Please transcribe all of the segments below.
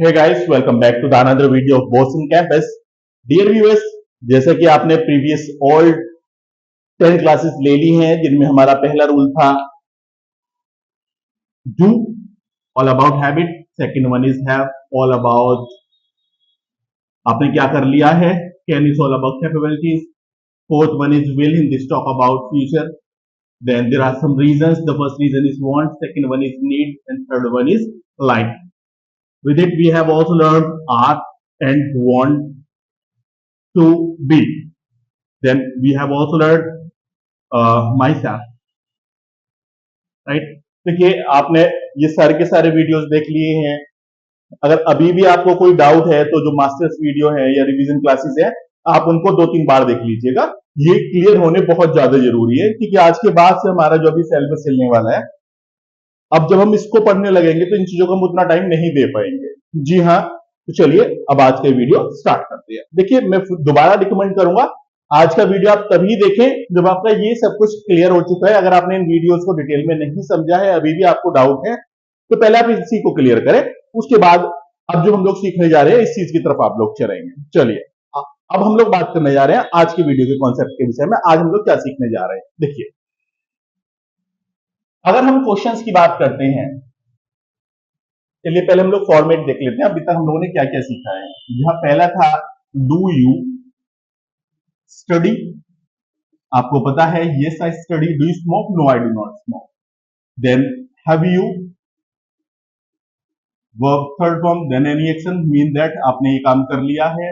Hey guys, welcome back to the another video of Boston Campus. Dear viewers, जैसे कि आपने previous all 10 classes ले ली हैं जिनमें हमारा पहला रूल था do all about habit, second one is have all about आपने क्या कर लिया है, can is all about capabilities, fourth one is will, in this talk about future, then there are some reasons, the first reason is want, second one is need, and third one is like. With it we have also learned are and want to be. Then we have also learned myself, right? देखिए आपने ये सारे के सारे videos देख लिए हैं. अगर अभी भी आपको कोई डाउट है तो जो मास्टर्स वीडियो है या रिवीजन क्लासेस है आप उनको 2-3 बार देख लीजिएगा. ये क्लियर होने बहुत ज्यादा जरूरी है क्योंकि आज के बाद से हमारा जो अभी सिलेबस चलने वाला है, अब जब हम इसको पढ़ने लगेंगे तो इन चीजों को हम उतना टाइम नहीं दे पाएंगे. जी हाँ, तो चलिए अब आज का वीडियो स्टार्ट करते हैं. देखिए मैं दोबारा रिकमेंड करूंगा आज का वीडियो आप तभी देखें जब आपका ये सब कुछ क्लियर हो चुका है. अगर आपने इन वीडियोस को डिटेल में नहीं समझा है, अभी भी आपको डाउट है, तो पहले आप इसी को क्लियर करें, उसके बाद अब जो हम लोग सीखने जा रहे हैं इस चीज की तरफ आप लोग चलेंगे. चलिए अब हम लोग बात करने जा रहे हैं आज की वीडियो के कॉन्सेप्ट के विषय में. आज हम लोग क्या सीखने जा रहे हैं, देखिए अगर हम क्वेश्चंस की बात करते हैं, चलिए पहले हम लोग फॉर्मेट देख लेते हैं. अभी तक हम लोगों ने क्या क्या सीखा है. यहां पहला था डू यू स्टडी. आपको पता है yes I study. Do you smoke? No I do not smoke. Then have you verb third form, then any action, mean that आपने ये काम कर लिया है.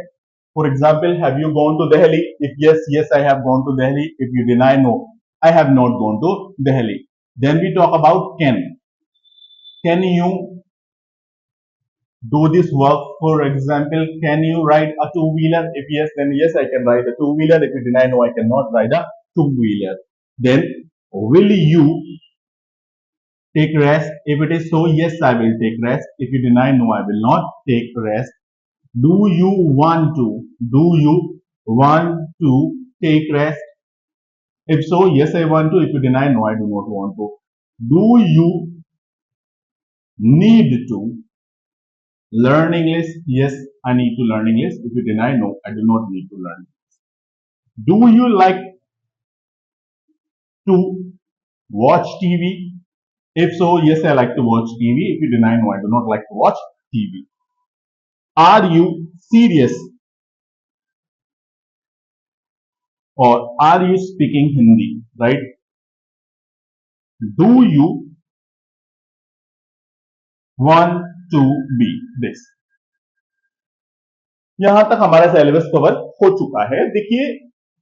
For example have you gone to Delhi? If yes, yes I have gone to Delhi. If you deny, no I have not gone to Delhi. Then we talk about can. Can you do this work? For example, can you ride a two-wheeler? If yes, then yes, I can ride a two-wheeler. If you deny, no, I cannot ride a two-wheeler. Then will you take rest? If it is so, yes, I will take rest. If you deny, no, I will not take rest. Do you want to? Do you want to take rest? If so, yes, I want to. If you deny, no, I do not want to. Do you need to learn English? Yes, I need to learn English. If you deny, no, I do not need to learn English. Do you like to watch TV? If so, yes, I like to watch TV. If you deny, no, I do not like to watch TV. Are you serious? Or are you speaking Hindi, right? Do you want to be this? यहां तक हमारा syllabus cover हो चुका है. देखिए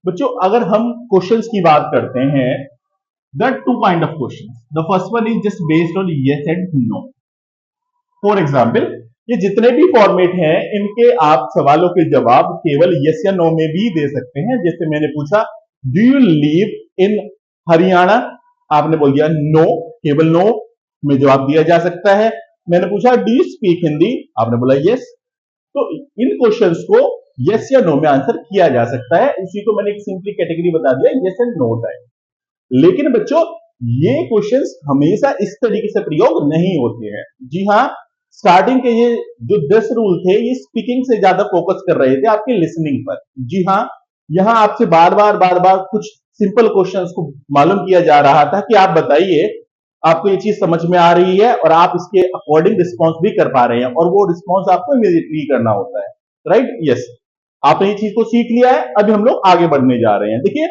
बच्चों, अगर हम क्वेश्चंस की बात करते हैं, there are two kind of questions. The first one is just based on yes and no. For example, ये जितने भी फॉर्मेट हैं इनके आप सवालों के जवाब केवल यस या नो में भी दे सकते हैं. जैसे मैंने पूछा डू यू लिव इन हरियाणा, आपने बोल दिया नो, केवल नो में जवाब दिया जा सकता है. मैंने पूछा डू यू स्पीक हिंदी, आपने बोला यस. तो इन क्वेश्चंस को यस या नो में आंसर किया जा सकता है. इसी को मैंने एक सिंपली कैटेगरी बता दिया, यस एंड नो टाइप. लेकिन बच्चों ये क्वेश्चंस हमेशा इस तरीके से प्रयोग नहीं होते हैं. जी हाँ, स्टार्टिंग के ये जो 10 रूल थे ये स्पीकिंग से ज्यादा फोकस कर रहे थे आपके लिसनिंग पर. जी हाँ, यहां आपसे बार बार कुछ सिंपल क्वेश्चंस को मालूम किया जा रहा था कि आप बताइए आपको ये चीज समझ में आ रही है और आप इसके अकॉर्डिंग रिस्पॉन्स भी कर पा रहे हैं, और वो रिस्पॉन्स आपको इमीडिएटली करना होता है, राइट? यस, आपने ये चीज को सीख लिया है. अभी हम लोग आगे बढ़ने जा रहे हैं. देखिए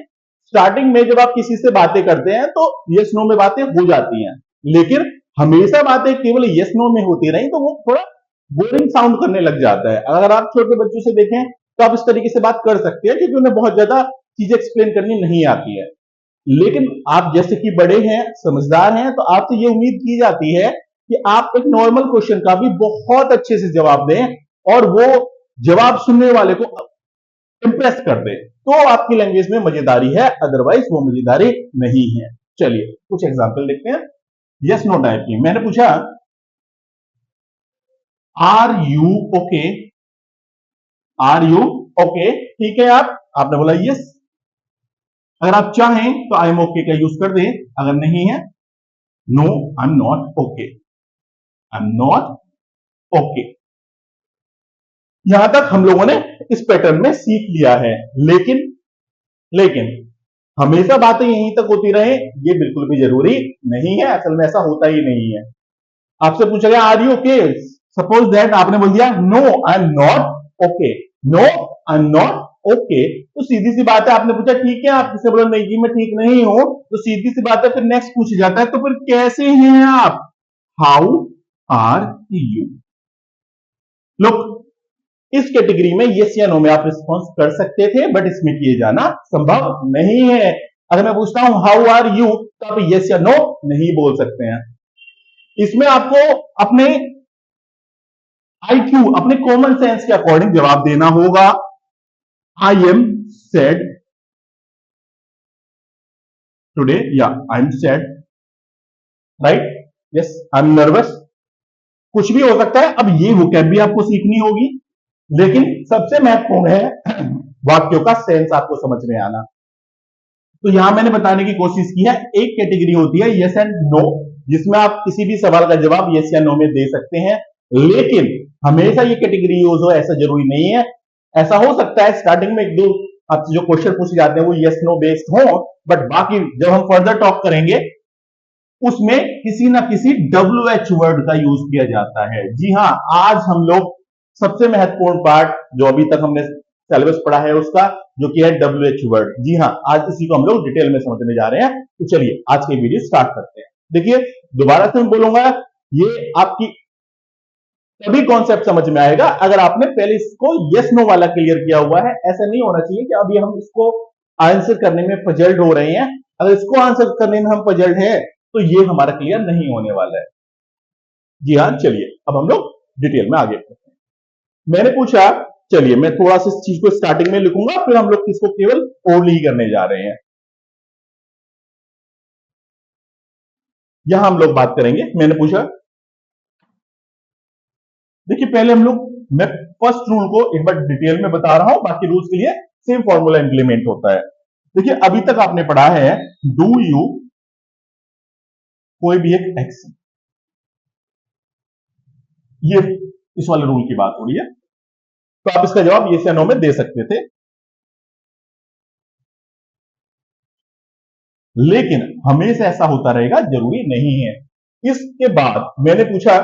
स्टार्टिंग में जब आप किसी से बातें करते हैं तो यस नो में बातें हो जाती हैं, लेकिन हमेशा बातें केवल यस नो में होती रही तो वो थोड़ा बोरिंग साउंड करने लग जाता है. अगर आप छोटे बच्चों से देखें तो आप इस तरीके से बात कर सकते हैं क्योंकि उन्हें बहुत ज्यादा चीजें एक्सप्लेन करनी नहीं आती है. लेकिन आप जैसे कि बड़े हैं, समझदार हैं, तो आपसे ये उम्मीद की जाती है कि आप एक नॉर्मल क्वेश्चन का भी बहुत अच्छे से जवाब दें और वो जवाब सुनने वाले को इंप्रेस कर दे. तो आपकी लैंग्वेज में मजेदारी है, अदरवाइज वो मजेदारी नहीं है. चलिए कुछ एग्जांपल देखते हैं यस नो टाइप की. मैंने पूछा are you okay? Are you okay? ठीक है, आपने बोला यस. अगर आप चाहें तो आई एम ओके का यूज कर दें. अगर नहीं है no I am not okay. I am not okay. यहां तक हम लोगों ने इस पैटर्न में सीख लिया है, लेकिन लेकिन हमेशा बातें यहीं तक होती रहे ये बिल्कुल भी जरूरी नहीं है। असल में ऐसा होता ही नहीं है। आपसे पूछा गया are you okay, suppose that आपने बोल दिया no I am not okay, no I am not okay, तो सीधी सी बात है, आपने पूछा ठीक है, आप किसे बोला नहीं जी मैं ठीक नहीं हूं, तो सीधी सी बात है फिर नेक्स्ट पूछ जाता है तो फिर कैसे हैं आप, हाउ आर यू। लुक, इस कैटेगरी में यस या नो में आप रिस्पॉन्स कर सकते थे, बट इसमें किए जाना संभव नहीं है। अगर मैं पूछता हूं हाउ आर यू तो आप यस या नो नहीं बोल सकते हैं। इसमें आपको अपने आईक्यू, अपने कॉमन सेंस के अकॉर्डिंग जवाब देना होगा। आई एम सैड टुडे, या I am sad, right, yes I M nervous, कुछ भी हो सकता है। अब ये वोकैब भी आपको सीखनी होगी, लेकिन सबसे महत्वपूर्ण है वाक्यों का सेंस आपको समझ में आना। तो यहां मैंने बताने की कोशिश की है, एक कैटेगरी होती है यस एंड नो, जिसमें आप किसी भी सवाल का जवाब यस या नो में दे सकते हैं, लेकिन हमेशा ये कैटेगरी यूज हो ऐसा जरूरी नहीं है। ऐसा हो सकता है स्टार्टिंग में एक दो आपसे जो क्वेश्चन पूछे जाते हैं वो यस नो बेस्ड हो, बट बाकी जब हम फर्दर टॉक करेंगे उसमें किसी ना किसी WH वर्ड का यूज किया जाता है। जी हां, आज हम लोग सबसे महत्वपूर्ण पार्ट जो अभी तक हमने सिलेबस पढ़ा है उसका, जो कि है WH वर्ड। जी हां, आज इसी को हम लोग डिटेल में समझने जा रहे हैं। तो चलिए आज की वीडियो स्टार्ट करते हैं। देखिए, दोबारा से मैं बोलूंगा, ये आपकी तभी कॉन्सेप्ट समझ में आएगा अगर आपने पहले इसको यस नो वाला क्लियर किया हुआ है। ऐसा नहीं होना चाहिए कि अभी हम इसको आंसर करने में पजल्ड हो रहे हैं। अगर इसको आंसर करने में हम पजल्ड हैं तो ये हमारा क्लियर नहीं होने वाला है। जी हाँ, चलिए अब हम लोग डिटेल में आगे बढ़ते हैं। मैंने पूछा, चलिए मैं थोड़ा सा इस चीज को स्टार्टिंग में लिखूंगा, फिर हम लोग इसको केवल ओरली ही करने जा रहे हैं। यहां हम लोग बात करेंगे, मैंने पूछा, देखिए पहले हम लोग, मैं फर्स्ट रूल को एक बार डिटेल में बता रहा हूं, बाकी रूल्स के लिए सेम फॉर्मूला इंप्लीमेंट होता है। देखिए अभी तक आपने पढ़ा है डू यू, कोई भी एक एक्शन, ये इस वाले रूल की बात हो रही है, तो आप इसका जवाब यस या नो में दे सकते थे। लेकिन हमेशा ऐसा होता रहेगा जरूरी नहीं है। इसके बाद मैंने पूछा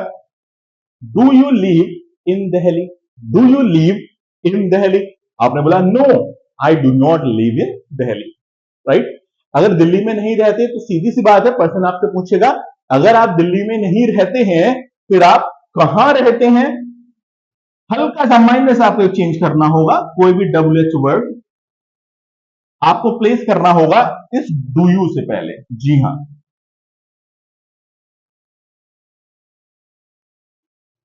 do you live in Delhi, do you live in Delhi, आपने बोला no I do not live in Delhi, right. अगर दिल्ली में नहीं रहते तो सीधी सी बात है, पर्सन आपसे पूछेगा अगर आप दिल्ली में नहीं रहते हैं फिर आप कहां रहते हैं। हल्का सा माइंड से आपको चेंज करना होगा, कोई भी WH वर्ड आपको प्लेस करना होगा इस डू यू से पहले। जी हां,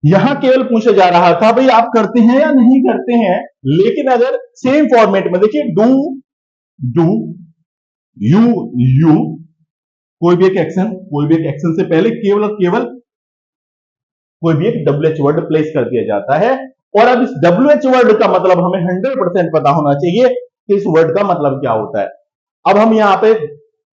यहां केवल पूछा जा रहा था भाई आप करते हैं या नहीं करते हैं, लेकिन अगर सेम फॉर्मेट में देखिए डू, डू, यू, यू, कोई भी एक एक्शन, कोई भी एक एक्शन से पहले केवल और केवल कोई भी एक WH वर्ड प्लेस कर दिया जाता है। और अब इस WH वर्ड का मतलब हमें 100% पता होना चाहिए कि इस वर्ड का मतलब क्या होता है। अब हम यहां पे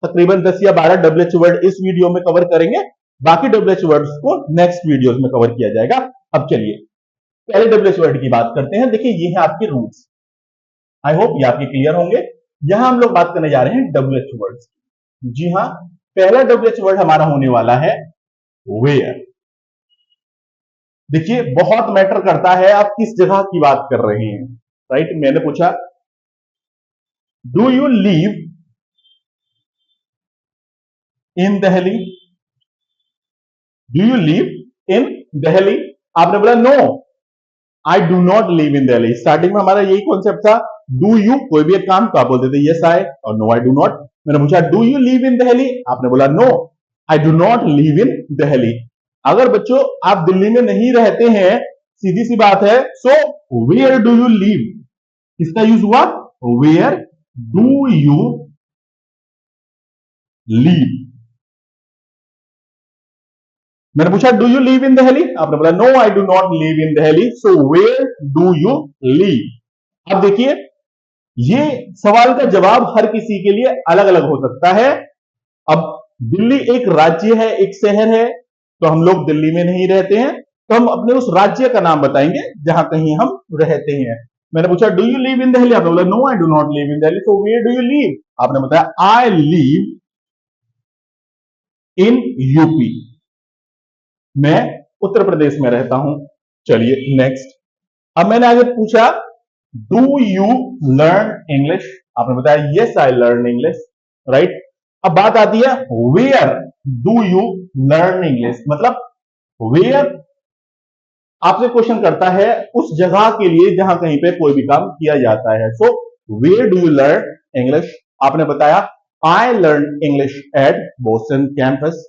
तकरीबन 10 या 12 WH वर्ड इस वीडियो में कवर करेंगे, बाकी WH वर्ड्स को नेक्स्ट वीडियोस में कवर किया जाएगा। अब चलिए पहले WH वर्ड की बात करते हैं। देखिए ये है आपके रूल्स, आई होप ये आपके क्लियर होंगे। यहां हम लोग बात करने जा रहे हैं WH वर्ड्स। जी हां, पहला WH वर्ड हमारा होने वाला है वेयर। देखिए बहुत मैटर करता है आप किस जगह की बात कर रहे हैं, राइट। मैंने पूछा do you live in Delhi, do you live in Delhi, आपने बोला no I do not live in Delhi. Starting में हमारा यही कॉन्सेप्ट था, डू यू कोई भी एक काम तो आप बोलते थे यस आई, और नो आई डू नॉट। मैंने पूछा do you live in Delhi, आपने बोला no I do not live in Delhi. अगर बच्चों आप दिल्ली में नहीं रहते हैं, सीधी सी बात है, so where do you live, किसका यूज हुआ, वेयर डू यू लिव। मैंने पूछा do you live in Delhi, आपने बोला no I do not live in Delhi, so where do you live. अब देखिए ये सवाल का जवाब हर किसी के लिए अलग अलग हो सकता है। अब दिल्ली एक राज्य है, एक शहर है, तो हम लोग दिल्ली में नहीं रहते हैं, तो हम अपने उस राज्य का नाम बताएंगे जहां कहीं हम रहते हैं। मैंने पूछा do you live in Delhi, आपने बोला no I do not live in Delhi, so where do you live, आपने बताया आई लिव इन यूपी, मैं उत्तर प्रदेश में रहता हूं। चलिए नेक्स्ट, अब मैंने आगे पूछा डू यू लर्न इंग्लिश, आपने बताया yes I learn English, right. अब बात आती है where do you learn English, मतलब वेयर आपसे क्वेश्चन करता है उस जगह के लिए जहां कहीं पे कोई भी काम किया जाता है। So where do you learn English, आपने बताया I learn English at Boston campus.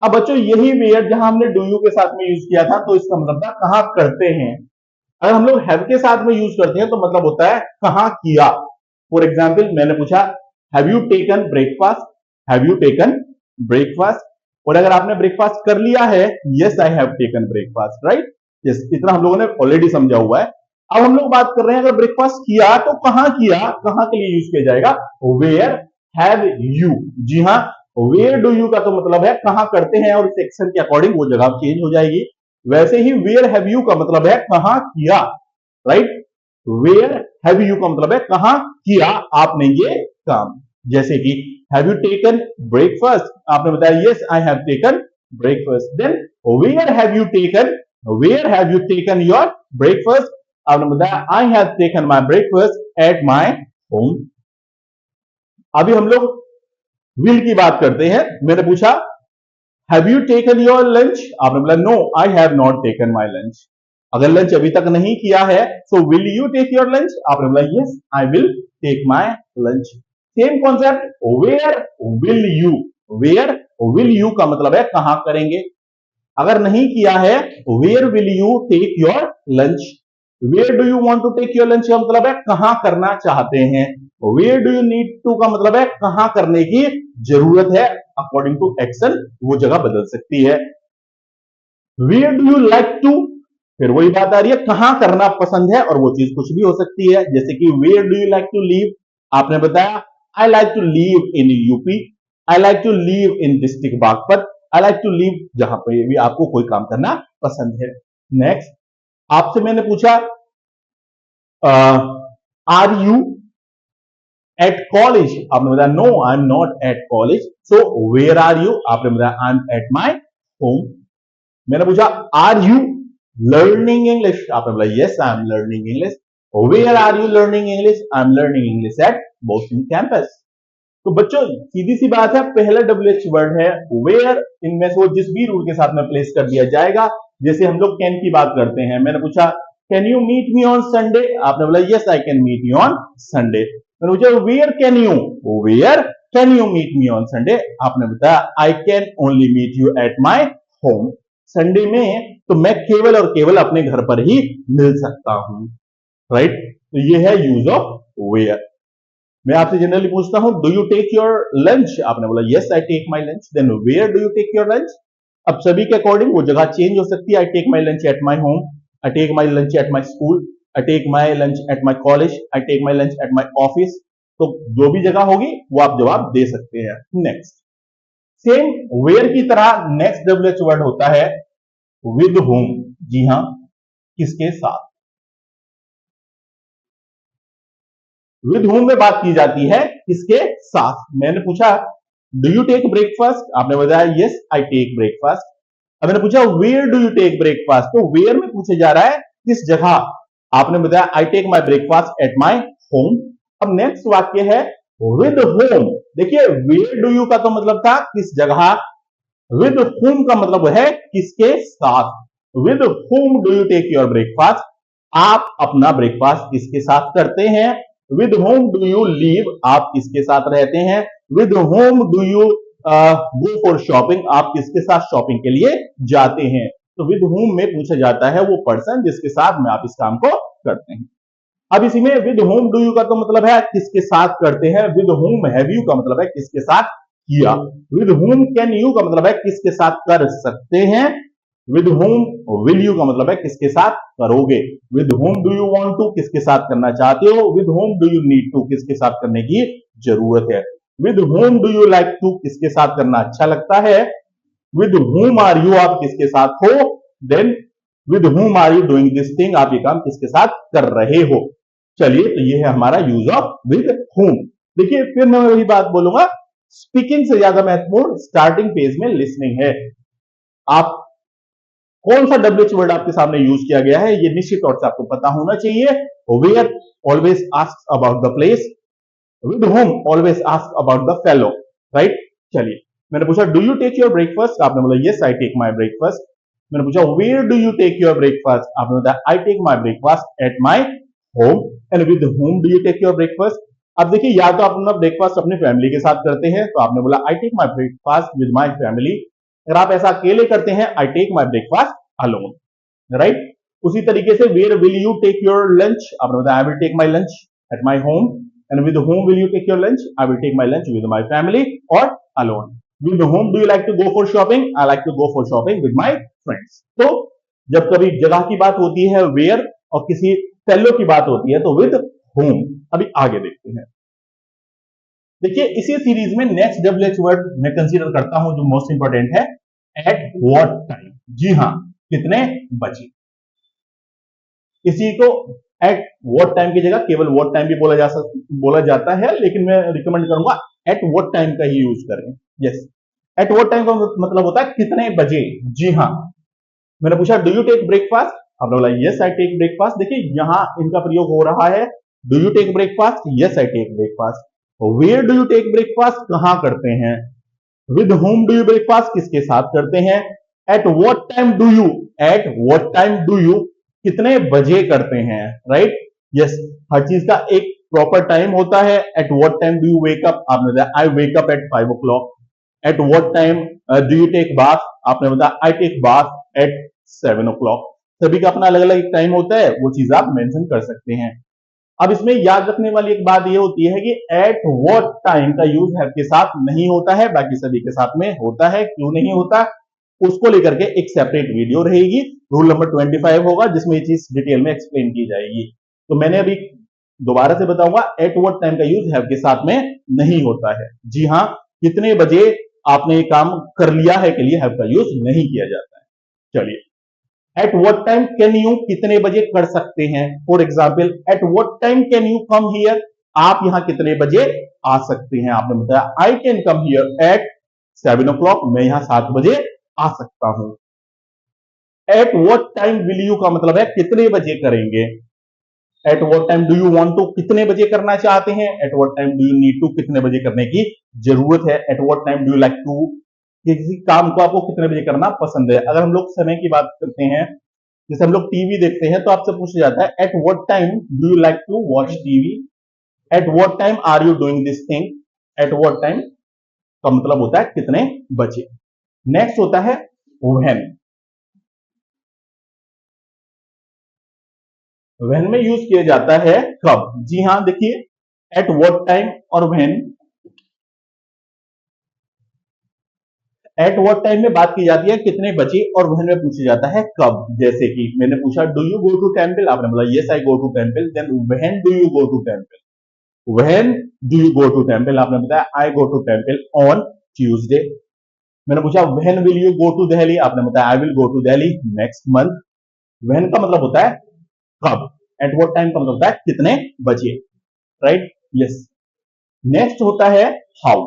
अब बच्चों यही वेयर जहां हमने डू यू के साथ में यूज किया था, तो इसका मतलब था कहां करते हैं। अगर हम लोग हैव के साथ में यूज करते हैं तो मतलब होता है कहां किया। फॉर एग्जाम्पल मैंने पूछा have you taken breakfast, have you taken breakfast, और अगर आपने ब्रेकफास्ट कर लिया है yes I have taken breakfast, right. Yes, इतना हम लोगों ने ऑलरेडी समझा हुआ है। अब हम लोग बात कर रहे हैं अगर ब्रेकफास्ट किया तो कहां किया, कहां के लिए यूज किया जाएगा, वेयर हैव यू। जी हाँ, वेयर डू यू का तो मतलब है कहां करते हैं, और इस एक्शन के अकॉर्डिंग वो जगह चेंज हो जाएगी। वैसे ही वेयर हैव यू का मतलब है कहां किया, राइट। वेयर हैव यू का मतलब है कहां किया आपने ये काम। जैसे कि हैव यू टेकन ब्रेकफास्ट, आपने बताया yes I have taken breakfast, then where have you taken, where have you taken your breakfast, आपने बताया I have taken my breakfast at my home. अभी हम लोग विल की बात करते हैं। मैंने पूछा have you taken your lunch, आपने बोला no I have not taken my lunch. अगर लंच अभी तक नहीं किया है so will you take your lunch, आपने बोला yes I will take my lunch. Same concept where will you, where will you का मतलब है कहां करेंगे। अगर नहीं किया है where will you take your lunch. Where do you want to take your lunch का मतलब है कहां करना चाहते हैं। Where do you need to का मतलब है कहां करने की जरूरत है, अकॉर्डिंग टू एक्शन वो जगह बदल सकती है। Where do you like to, फिर वही बात आ रही है कहां करना पसंद है, और वो चीज कुछ भी हो सकती है। जैसे कि where do you like to live, आपने बताया I like to live in UP, I like to live in district Baghpat, I like to live जहां पर भी आपको कोई काम करना पसंद है। नेक्स्ट, आपसे मैंने पूछा आर यू एट कॉलेज, आपने बताया no I am not at college, so where are you, आपने बताया I am at my home. मैंने पूछा आर यू लर्निंग इंग्लिश, आपने बोला yes I am learning English, where are you learning English, I am learning English at Boston campus. तो बच्चों सीधी सी बात है, पहला WH वर्ड है वेयर, इनमें से वो जिस भी रूल के साथ में प्लेस कर दिया जाएगा। जैसे हम लोग कैन की बात करते हैं, मैंने पूछा can you meet me on Sunday, आपने बोला yes I can meet you on Sunday. मैंने पूछा where can you, where can you meet me on Sunday, आपने बताया I can only meet you at my home. Sunday में तो मैं केवल और केवल अपने घर पर ही मिल सकता हूं, राइट। तो ये है यूज ऑफ वेयर। मैं आपसे जनरली पूछता हूं do you take your lunch, आपने बोला yes I take my lunch, then where do you take your lunch. अब सभी के अकॉर्डिंग वो जगह चेंज हो सकती है। I take my lunch at my home, I take my lunch at my school, I take my lunch at my college, I take my lunch at my office. तो जो भी जगह होगी वो आप जवाब दे सकते हैं। नेक्स्ट, सेम वेयर की तरह नेक्स्ट WH वर्ड होता है विद होम। जी हां, किसके साथ। विद होम में बात की जाती है किसके साथ। मैंने पूछा डू यू टेक ब्रेकफास्ट, आपने बताया यस आई टेक ब्रेकफास्ट। अब मैंने पूछा where do you take breakfast, तो वेयर में पूछे जा रहा है किस जगह, आपने बताया I take my breakfast at my home. अब नेक्स्ट वाक्य है विद होम। देखिए वेयर डू यू का तो मतलब था किस जगह, विद होम का मतलब है किसके साथ। With whom do you take your breakfast, आप अपना ब्रेकफास्ट किसके साथ करते हैं। With whom do you live, आप किसके साथ रहते हैं। With whom do you go for shopping, आप किसके साथ शॉपिंग के लिए जाते हैं। तो विद होम में पूछा जाता है वो पर्सन जिसके साथ में आप इस काम को करते हैं। अब इसी में विद होम डू यू का तो मतलब है किसके साथ करते हैं। विद होम हैव यू का मतलब है किसके साथ किया। विद होम कैन यू का मतलब है किसके साथ कर सकते हैं। विद होम विल यू का मतलब है किसके साथ करोगे। With whom do you want to, किसके साथ करना चाहते हो। With whom do you need to, किसके साथ करने की जरूरत है। With whom do you like to, किसके साथ करना अच्छा लगता है। विद होम आर यू, आप किसके साथ हो। Then with whom are you doing this thing, आप ये काम किसके साथ कर रहे हो। चलिए, तो ये है हमारा यूज ऑफ विद whom। देखिए, फिर मैं वही बात बोलूंगा, स्पीकिंग से ज्यादा महत्वपूर्ण स्टार्टिंग पेज में लिसनिंग है। आप कौन सा डब्ल्यूएच वर्ड आपके सामने यूज किया गया है, ये निश्चित तौर से आपको पता होना चाहिए। Where always ask about the place, with whom always ask about the fellow, right. चलिए, मैंने पूछा do you take your breakfast, आपने बोला yes I take my breakfast. मैंने पूछा where do you take your breakfast, आपने बताया I take my breakfast at my home. And with whom do you take your breakfast. अब देखिए, या तो आप अपना ब्रेकफास्ट अपनी फैमिली के साथ करते हैं, तो आपने बोला I take my breakfast with my family. अगर आप ऐसा अकेले करते हैं, I take my breakfast alone, right. उसी तरीके से where will you take your lunch, आपने बताया I will take my lunch at my home. And with whom will you take your lunch, I will take my lunch with my family और alone. With whom do you like to go for shopping, I like to go for shopping with my friends. तो जब कभी जगह की बात होती है where और किसी फेलो की बात होती है तो विद होम। अभी आगे देखते हैं। देखिए, इसी सीरीज में नेक्स्ट डब्ल्यूएच वर्ड मैं कंसीडर करता हूं जो मोस्ट इंपॉर्टेंट है, एट व्हाट टाइम। जी हां, कितने बजे। इसी को एट व्हाट टाइम की जगह केवल व्हाट टाइम भी बोला जाता है, लेकिन मैं रिकमेंड करूंगा एट व्हाट टाइम का ही यूज करें। यस, एट व्हाट टाइम का मतलब होता है कितने बजे। जी हां, मैंने पूछा डू यू टेक ब्रेकफास्ट, आपने बोला यस आई टेक ब्रेकफास्ट। देखिए, यहां इनका प्रयोग हो रहा है, do you take breakfast, yes I take breakfast. Where do you take breakfast, कहां करते हैं। With whom do you breakfast, किसके साथ करते हैं। At what time do you, at what time do you, कितने बजे करते हैं, राइट। यस, हर चीज का एक प्रॉपर टाइम होता है। At what time do you wake up, आपने बताया I wake up at 5 o'clock। At what time do you take bath, आपने बताया I take bath eight 7 o'clock। सभी का अपना अलग अलग टाइम होता है, वो चीज आप मेंशन कर सकते हैं। अब इसमें याद रखने वाली एक बात ये होती है कि एट व्हाट टाइम का यूज हैव के साथ नहीं होता है, बाकी सभी के साथ में होता है। क्यों नहीं होता, उसको लेकर के एक सेपरेट वीडियो रहेगी, रूल नंबर 25 होगा, जिसमें ये चीज डिटेल में एक्सप्लेन की जाएगी। तो मैंने अभी दोबारा से बताऊंगा, एट व्हाट टाइम का यूज हैव के साथ में नहीं होता है। जी हां, कितने बजे आपने ये काम कर लिया है के लिए हैव का यूज नहीं किया जाता है। चलिए, at what time can you, कितने बजे कर सकते हैं। For example, at what time can you come here, आप यहां कितने बजे आ सकते हैं। आपने बताया I can come here at 7 o'clock, मैं यहां 7 बजे आ सकता हूं। At what time will you का मतलब है कितने बजे करेंगे। At what time do you want to, कितने बजे करना चाहते हैं। At what time do you need to, कितने बजे करने की जरूरत है। At what time do you like to, किसी काम को आपको कितने बजे करना पसंद है। अगर हम लोग समय की बात करते हैं, जैसे हम लोग टीवी देखते हैं, तो आपसे पूछा जाता है at what time do you like to watch TV, at what time are you doing this thing. At what time का मतलब होता है कितने बजे। नेक्स्ट होता है व्हेन। व्हेन में यूज किया जाता है कब। जी हां, देखिए, एट व्हाट टाइम और व्हेन, एट व्हाट टाइम में बात की जाती है कितने बजे, और व्हेन में पूछा जाता है कब। जैसे कि मैंने पूछा do you go to temple, आपने बोला yes I go to temple. Then when do you go to temple, when do you go to temple, आपने बताया I go to temple on Tuesday. मैंने पूछा when will you go to Delhi, आपने बताया I will go to Delhi next month. When का मतलब होता है कब, एट व्हाट टाइम का मतलब होता है कितने बजे, राइट। यस, नेक्स्ट होता है हाउ।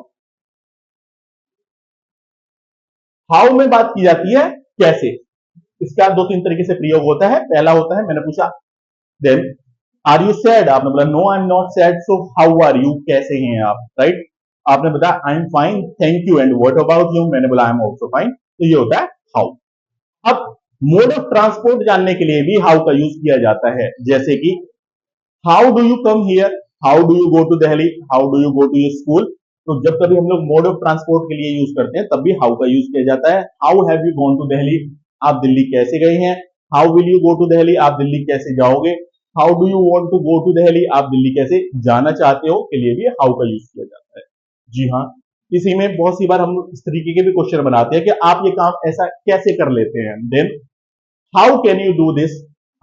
हाउ में बात की जाती है कैसे। इसका 2-3 तरीके से प्रयोग होता है। पहला होता है, मैंने पूछा देन आर यू सैड, आपने बोला no I am not sad, so how are you, कैसे हैं आप, राइट। आपने बताया I am fine thank you, and what about you, मैंने बोला आई एम आल्सो फाइन। तो ये होता है हाउ। अब मोड ऑफ ट्रांसपोर्ट जानने के लिए भी हाउ का यूज किया जाता है। जैसे कि how do you come here, how do you go to Delhi, how do you go to your school. तो जब कभी हम लोग मोड ऑफ ट्रांसपोर्ट के लिए यूज करते हैं, तब भी हाउ का यूज किया जाता है। How have you gone to Delhi, आप दिल्ली कैसे गए हैं। How will you go to Delhi, आप दिल्ली कैसे जाओगे। How do you want to go to Delhi, आप दिल्ली कैसे जाना चाहते हो के लिए भी हाउ का यूज किया जाता है। जी हाँ, इसी में बहुत सी बार हम इस तरीके के भी क्वेश्चन बनाते हैं कि आप ये काम ऐसा कैसे कर लेते हैं। Then how can you do this,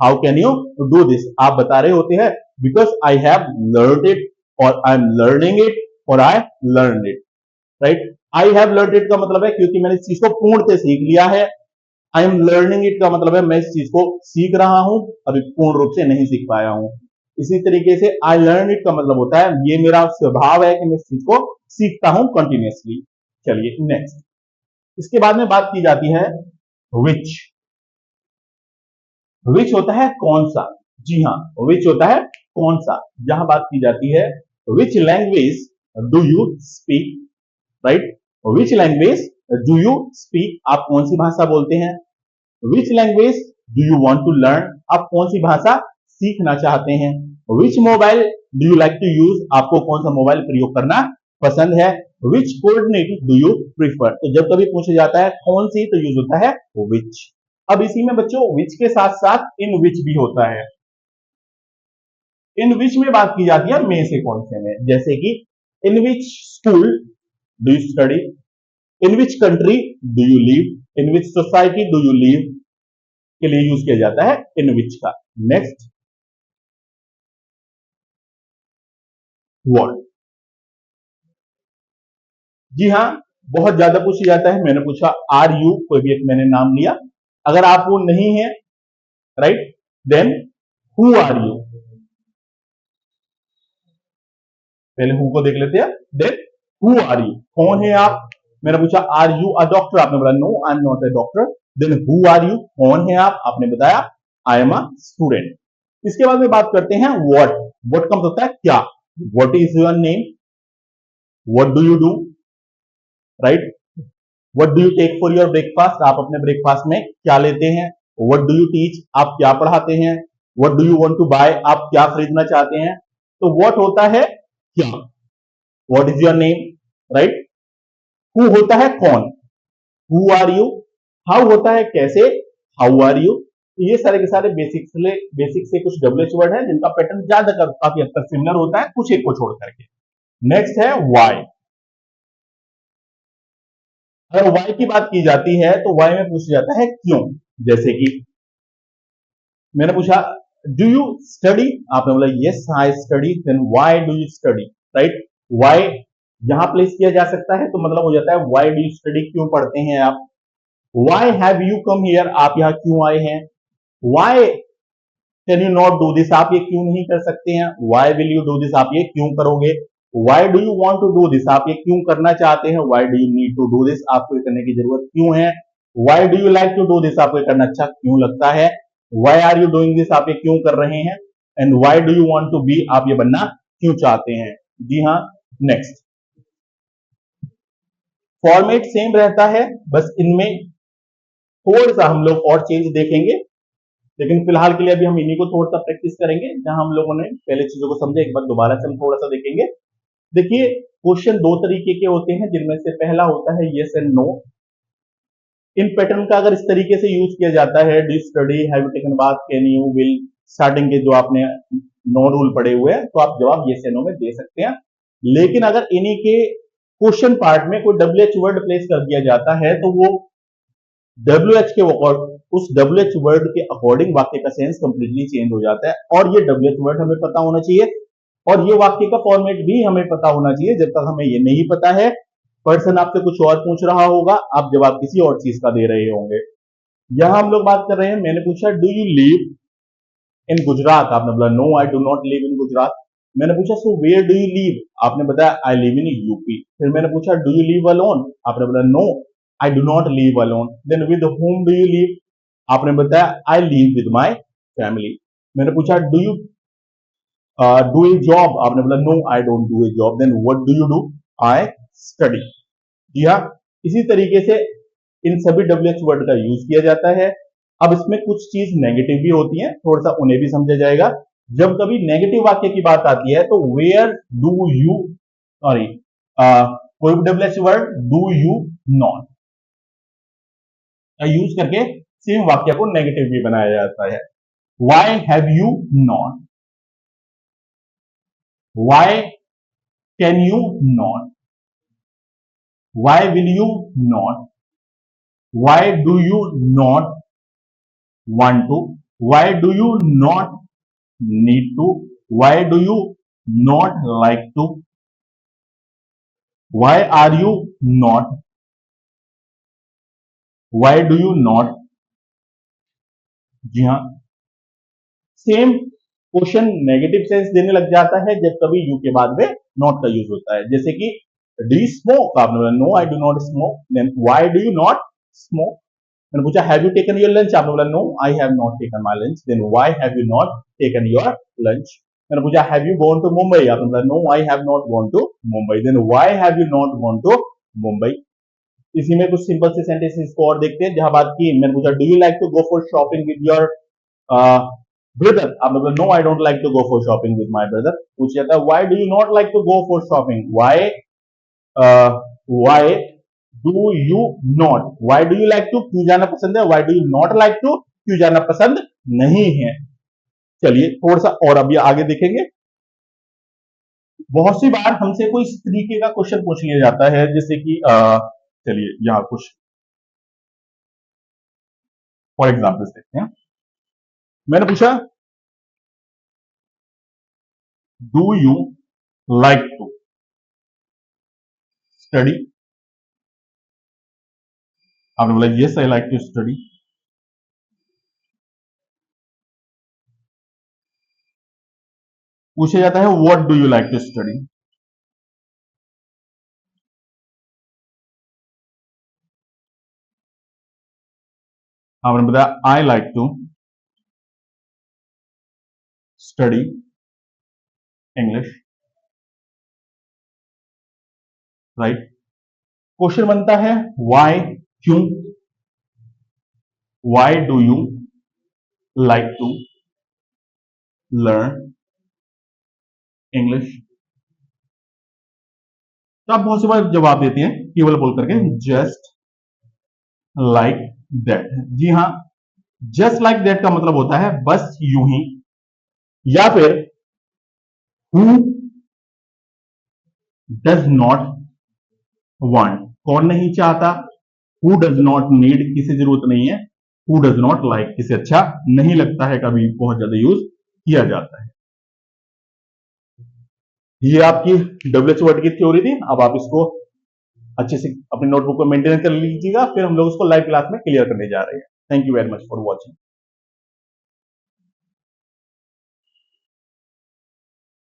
how can you do this, आप बता रहे होते हैं because I have learn it, और आई एम लर्निंग इट, और I learn it, right. I have learn it का मतलब है क्योंकि मैंने इस चीज को पूर्णतः सीख लिया है। आई एम लर्निंग इट का मतलब है मैं इस चीज को सीख रहा हूं, अभी पूर्ण रूप से नहीं सीख पाया हूं। इसी तरीके से आई लर्न इट का मतलब होता है ये मेरा स्वभाव है कि मैं इस चीज को सीखता हूं कंटिन्यूअसली। चलिए नेक्स्ट, इसके बाद में बात की जाती है विच। विच होता है कौन सा, जी हाँ, विच होता है कौन सा। जहां बात की जाती है which language do you speak, right, which language do you speak, आप कौन सी भाषा बोलते हैं। Which language do you want to learn, आप कौन सी भाषा सीखना चाहते हैं। Which mobile do you like to use, आपको कौन सा मोबाइल प्रयोग करना पसंद है। Which coordinate do you prefer, तो जब कभी पूछा जाता है कौन सी तो यूज होता है विच। अब इसी में बच्चों विच के साथ साथ इन विच भी होता है। इन विच में बात की जाती है में से कौन से में, जैसे कि in which school do you study, in which country do you live, in which society do you live के लिए यूज किया जाता है इन विच का। नेक्स्ट, व्हाट, जी हाँ, बहुत ज्यादा पूछा जाता है। मैंने पूछा आर यू, कोई भी एक मैंने नाम लिया, अगर आप वो नहीं है, right, then who are you, पहले हु को देख लेते हैं, देन हु आर यू, कौन है आप। मैंने पूछा आर यू अ डॉक्टर, आपने बोला no I am not a doctor, then who are you, कौन है आप, आपने बताया आई एम अ स्टूडेंट। इसके बाद में बात करते हैं व्हाट। व्हाट का मतलब होता है क्या, what is your name, what do you do, right, what do you take for your breakfast, आप अपने ब्रेकफास्ट में क्या लेते हैं। व्हाट डू यू टीच, आप क्या पढ़ाते हैं। What do you want to buy, आप क्या खरीदना चाहते हैं। तो व्हाट होता है क्या, what is your name, right, who होता है कौन, हु आर यू, हाउ होता है कैसे, हाउ आर यू। ये सारे के सारे बेसिक से कुछ डब्ल्यूएच वर्ड है जिनका पैटर्न ज्यादा काफी हद तक सिमिलर होता है कुछ एक को छोड़ करके। नेक्स्ट है वाई। अगर वाई की बात की जाती है तो वाई में पूछा जाता है क्यों, जैसे कि मैंने पूछा डू यू स्टडी, आपने बोला yes I study, then why do you study, right, why यहां प्लेस किया जा सकता है तो मतलब हो जाता है व्हाई डू यू स्टडी, क्यों पढ़ते हैं आप। Why have you come here, आप यहां क्यों आए हैं। Why can you not do this, आप ये क्यों नहीं कर सकते हैं। Why will you do this, आप ये क्यों करोगे। Why do you want to do this, आप ये क्यों करना चाहते हैं। Why do you need to do this, आपको ये करने की जरूरत क्यों है। Why do you like to do this, आपको ये करना अच्छा क्यों लगता है। Why are you doing this, आप ये क्यों कर रहे हैं। And why do you want to be, आप ये बनना क्यों चाहते हैं। जी हाँ, नेक्स्ट, फॉर्मेट सेम रहता है, बस इनमें थोड़ा सा हम लोग और चेंज देखेंगे, लेकिन फिलहाल के लिए अभी हम इन्हीं को थोड़ा सा प्रैक्टिस करेंगे। जहां हम लोगों ने पहले चीजों को समझा, एक बार दोबारा से हम थोड़ा सा देखेंगे। देखिए क्वेश्चन दो तरीके के होते हैं, जिनमें से पहला होता है यस एंड नो। इन पैटर्न का अगर इस तरीके से यूज किया जाता है, do study, have you taken bath, can you, will, starting के जो आपने नो रूल पढ़े हुए हैं, तो आप जवाब यस या नो में दे सकते हैं। लेकिन अगर इन्हीं के क्वेश्चन पार्ट में कोई डब्ल्यूएच वर्ड प्लेस कर दिया जाता है तो वो डब्ल्यूएच के उस डब्ल्यूएच वर्ड के अकॉर्डिंग वाक्य का सेंस कंप्लीटली चेंज हो जाता है। और ये डब्ल्यूएच वर्ड हमें पता होना चाहिए और ये वाक्य का फॉर्मेट भी हमें पता होना चाहिए। जब तक हमें ये नहीं पता है, पर्सन आपसे कुछ और पूछ रहा होगा, आप जवाब किसी और चीज का दे रहे होंगे। यहां हम लोग बात कर रहे हैं, मैंने पूछा do you live in Gujarat, आपने बोला no I do not live in Gujarat. मैंने पूछा so where do you live, आपने बताया आई लिव इन यूपी। फिर मैंने पूछा डू यू लिव अलोन, आपने बोला no I do not live alone. Then with whom do you live, आपने बताया I live with my family. मैंने पूछा do you do a job, आपने बोला no I don't do a job. Then what do you do, I study. जी हाँ, इसी तरीके से इन सभी डब्ल्यूएच वर्ड का यूज किया जाता है। अब इसमें कुछ चीज नेगेटिव भी होती है, थोड़ा सा उन्हें भी समझा जाएगा। जब कभी नेगेटिव वाक्य की बात आती है तो वेयर डू यू, सॉरी, कोई भी WH word do you not use करके सेम वाक्य को नेगेटिव भी बनाया जाता है। Why have you not, why can you not, why will you not, why do you not want to, why do you not need to, why do you not like to, why are you not, why do you not जी हाँ, same question negative sense देने लग जाता है जब कभी you के बाद में नॉट का यूज होता है, जैसे कि डू यू स्मोक, आपने बोला no I do not smoke, then why do you not smoke. मैंने पूछा have you taken your lunch, आपने बोला no I have not taken my lunch, then why have you not taken your lunch. मैंने पूछा have you gone to Mumbai, आपने बोला no I have not gone to Mumbai, then why have you not gone to Mumbai. इसी में कुछ simple से sentences को और देखते हैं जहां बात की, मैंने पूछा do you like to go for shopping with your brother, आपने बोला no I don't like to go for shopping with my brother. पूछ जाता है why do you not like to go for shopping, why do you not, why do you like to क्यों जाना पसंद है, why do you not like to क्यों जाना पसंद नहीं है। चलिए थोड़ा सा और अभी आगे देखेंगे। बहुत सी बार हमसे कोई इस तरीके का क्वेश्चन पूछ लिया जाता है, जैसे कि चलिए यहां कुछ फॉर एग्जाम्पल्स देखते हैं। मैंने पूछा do you like to study, आपने बोला yes I like to study. पूछा जाता है what do you like to study, आपने बताया I like to study English, right. Question बनता है व्हाई, क्यों, why do you like to learn English. तो आप बहुत सी बार जवाब देते हैं केवल बोल करके जस्ट लाइक दैट। जी हाँ, जस्ट लाइक दैट का मतलब होता है बस यूं ही, या फिर हु डज नॉट वांट, कौन नहीं चाहता, हु डज नॉट नीड, किसी जरूरत नहीं है, हु डज नॉट लाइक, किसे अच्छा नहीं लगता है, कभी बहुत ज्यादा यूज किया जाता है। ये आपकी डब्ल्यूएच वर्ड की थ्योरी थी। अब आप इसको अच्छे से अपनी नोटबुक को मेंटेन कर लीजिएगा, फिर हम लोग उसको लाइव क्लास में क्लियर करने जा रहे हैं। Thank you very much for watching.